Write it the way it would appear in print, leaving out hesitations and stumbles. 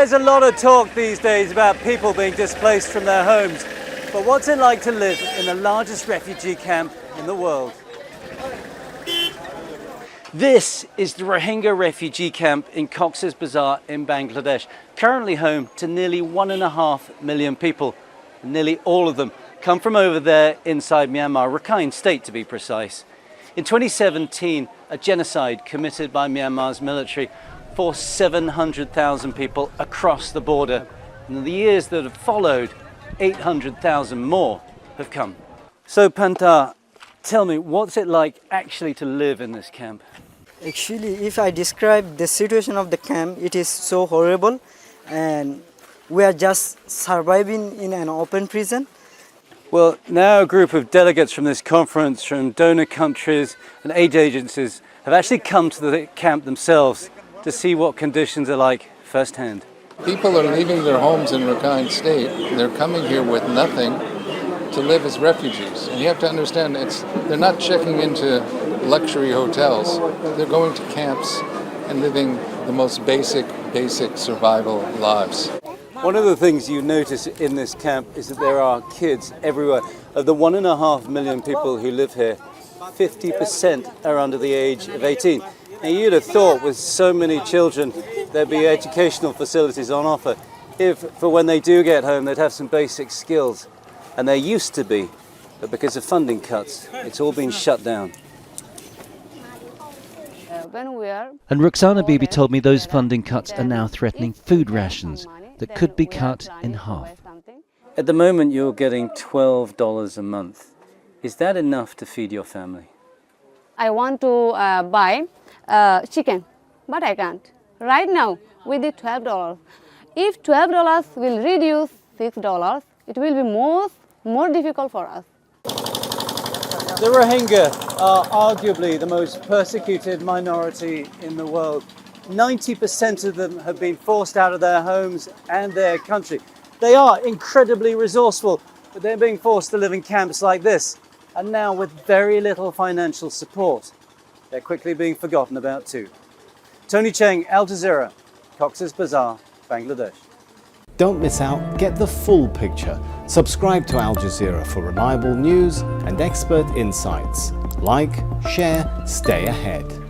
There's a lot of talk these days about people being displaced from their homes. But what's it like to live in the largest refugee camp in the world? This is the Rohingya refugee camp in Cox's Bazar in Bangladesh, currently home to nearly 1.5 million people. Nearly all of them come from over there inside Myanmar, Rakhine State to be precise. In 2017, a genocide committed by Myanmar's military forced 700,000 people across the border. And in the years that have followed, 800,000 more have come. So Panta, tell me, what's it like actually to live in this camp? Actually, if I describe the situation of the camp, it is so horrible, and we are just surviving in an open prison. Well, now a group of delegates from this conference from donor countries and aid agencies have actually come to the camp themselves to see what conditions are like firsthand. People are leaving their homes in Rakhine State. They're coming here with nothing to live as refugees. And you have to understand, they're not checking into luxury hotels. They're going to camps and living the most basic survival lives. One of the things you notice in this camp is that there are kids everywhere. Of the 1.5 million people who live here, 50% are under the age of 18. And you'd have thought with so many children there'd be educational facilities on offer. If for when they do get home they'd have some basic skills. And there used to be, but because of funding cuts, it's all been shut down. And 𝴌𝴜𝐴🐝🐝 told me those funding cuts are now threatening food rations that could be cut in half. At the moment you're getting $12 a month. Is that enough to feed your family? I want to buy chicken, but I can't. Right now, with the $12. If $12 will reduce $6, it will be more difficult for us. The Rohingya are arguably the most persecuted minority in the world. 90% of them have been forced out of their homes and their country. They are incredibly resourceful, but they're being forced to live in camps like this. And now with very little financial support, they're quickly being forgotten about too. Tony Cheng, Al Jazeera, Cox's Bazar, Bangladesh. Don't miss out, get the full picture. Subscribe to Al Jazeera for reliable news and expert insights. Like, share, stay ahead.